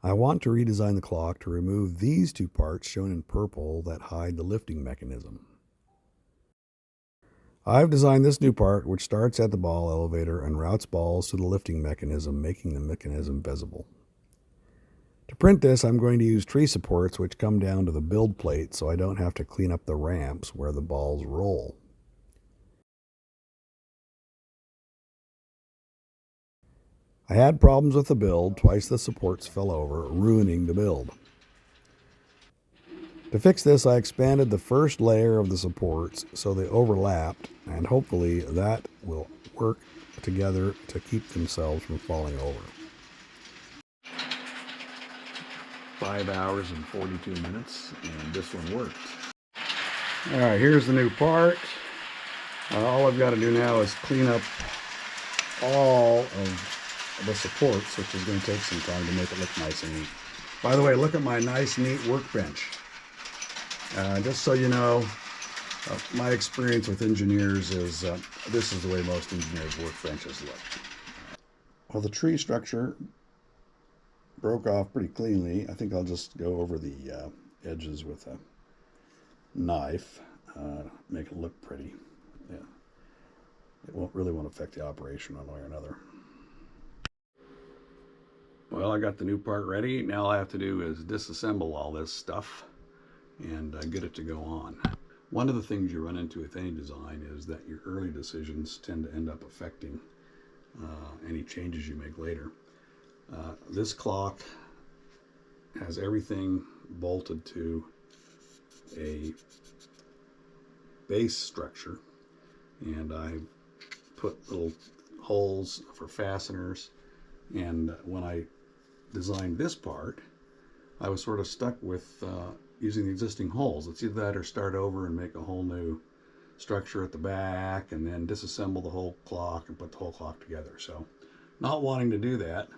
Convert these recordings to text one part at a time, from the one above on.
I want to redesign the clock to remove these two parts shown in purple that hide the lifting mechanism. I've designed this new part, which starts at the ball elevator and routes balls to the lifting mechanism, making the mechanism visible. To print this, I'm going to use tree supports which come down to the build plate so I don't have to clean up the ramps where the balls roll. I had problems with the build. Twice the supports fell over, ruining the build. To fix this, I expanded the first layer of the supports so they overlapped, and hopefully that will work together to keep themselves from falling over. 5 hours and 42 minutes, and this one worked. All right, here's the new part. All I've got to do now is clean up all of the supports, which is going to take some time to make it look nice and neat. By the way, look at my nice, neat workbench. Just so you know, my experience with engineers is this is the way most engineers' workbenches look. Well, the tree structure broke off pretty cleanly. I think I'll just go over the edges with a knife, make it look pretty. Yeah. It won't affect the operation one way or another. Well, I got the new part ready. Now all I have to do is disassemble all this stuff and get it to go on. One of the things you run into with any design is that your early decisions tend to end up affecting any changes you make later. This clock has everything bolted to a base structure, and I put little holes for fasteners, and when I designed this part I was sort of stuck with using the existing holes. It's either that or start over and make a whole new structure at the back and then disassemble the whole clock and put the whole clock together. So not wanting to do that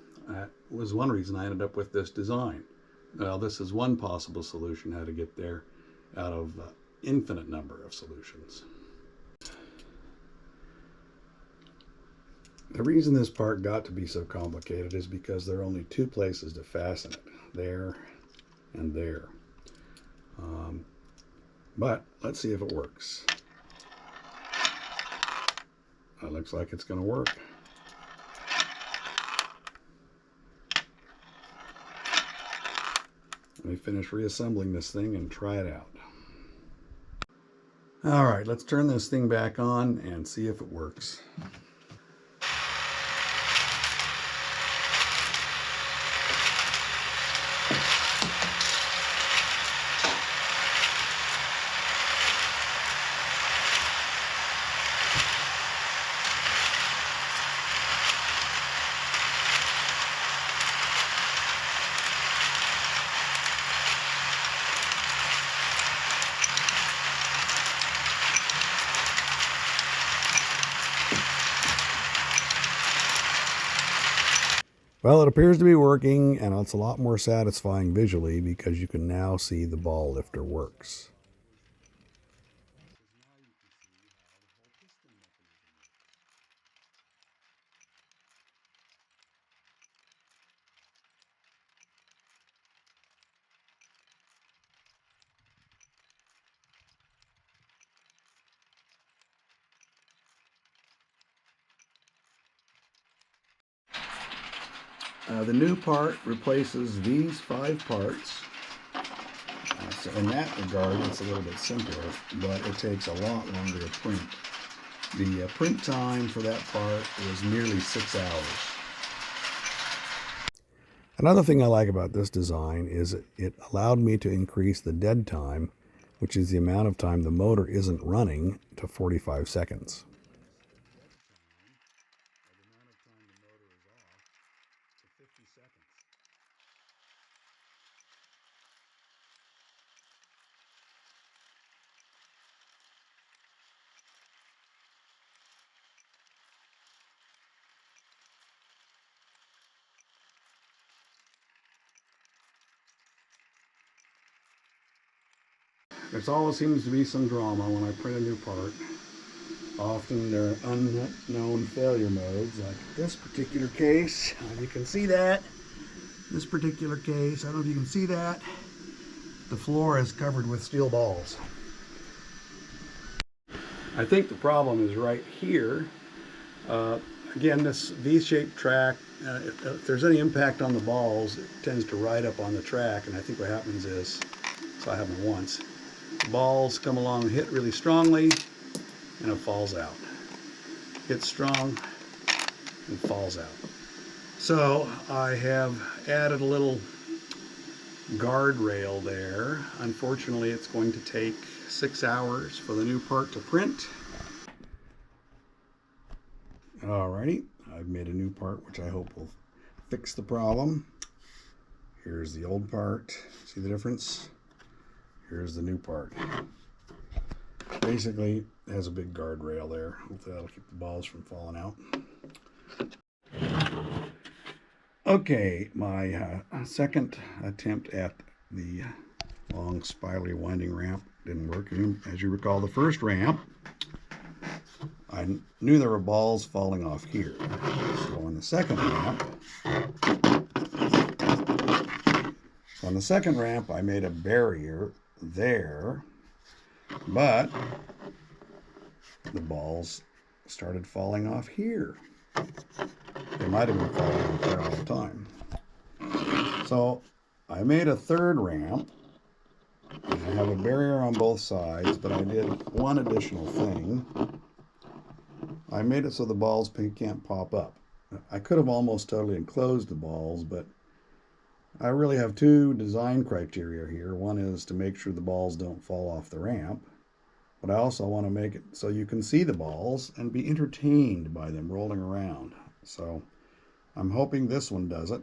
was one reason I ended up with this design. Well, this is one possible solution how to get there out of infinite number of solutions. The reason this part got to be so complicated is because there are only two places to fasten it, there and there. But let's see if it works. It looks like it's going to work. Let me finish reassembling this thing and try it out. All right, let's turn this thing back on and see if it works. Well, it appears to be working, and it's a lot more satisfying visually because you can now see the ball lifter works. The new part replaces these 5 parts. So in that regard, it's a little bit simpler, but it takes a lot longer to print. The print time for that part was nearly 6 hours. Another thing I like about this design is it allowed me to increase the dead time, which is the amount of time the motor isn't running, to 45 seconds. There's always seems to be some drama when I print a new part. Often there are unknown failure modes, like this particular case. You can see that. This particular case, I don't know if you can see that. The floor is covered with steel balls. I think the problem is right here. Again, this V-shaped track, if there's any impact on the balls, it tends to ride up on the track, and I think what happens is, so I happened once, the balls come along and hit really strongly, and it falls out. Hits strong and falls out. So I have added a little guardrail there. Unfortunately, it's going to take 6 hours for the new part to print. Alrighty, I've made a new part which I hope will fix the problem. Here's the old part. See the difference? Here's the new part. Basically, it has a big guardrail there. Hopefully that'll keep the balls from falling out. Okay, my second attempt at the long spirally winding ramp didn't work. As you recall, the first ramp, I knew there were balls falling off here. So on the second ramp, I made a barrier there, but the balls started falling off here. They might have been falling off there all the time. So I made a third ramp. I have a barrier on both sides, but I did one additional thing. I made it so the balls can't pop up. I could have almost totally enclosed the balls, but I really have two design criteria here. One is to make sure the balls don't fall off the ramp, but I also want to make it so you can see the balls and be entertained by them rolling around. So I'm hoping this one does it.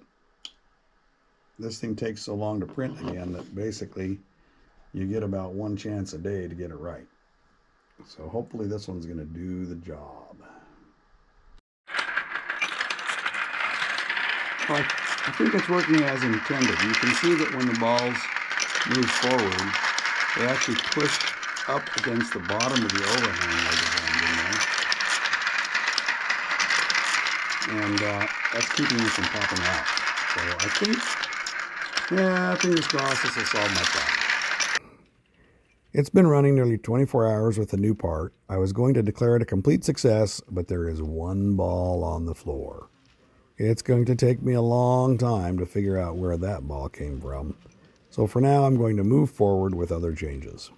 This thing takes so long to print again that basically you get about one chance a day to get it right. So hopefully this one's going to do the job. Well, I think it's working as intended. You can see that when the balls move forward, they actually push up against the bottom of the overhang I designed in there. And that's keeping them from popping out. So I think, fingers crossed, this will solve my problem. It's been running nearly 24 hours with a new part. I was going to declare it a complete success, but there is one ball on the floor. It's going to take me a long time to figure out where that ball came from. So for now, I'm going to move forward with other changes.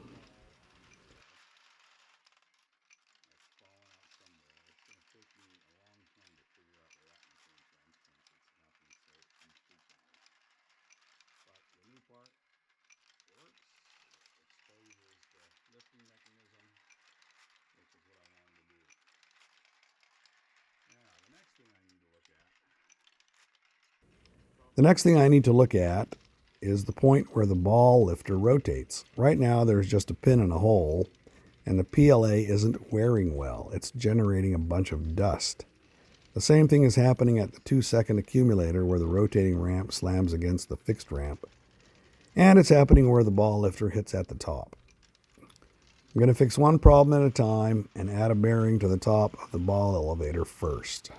The next thing I need to look at is the point where the ball lifter rotates. Right now there's just a pin in a hole, and the PLA isn't wearing well. It's generating a bunch of dust. The same thing is happening at the 2-second accumulator where the rotating ramp slams against the fixed ramp. And it's happening where the ball lifter hits at the top. I'm going to fix one problem at a time and add a bearing to the top of the ball elevator first.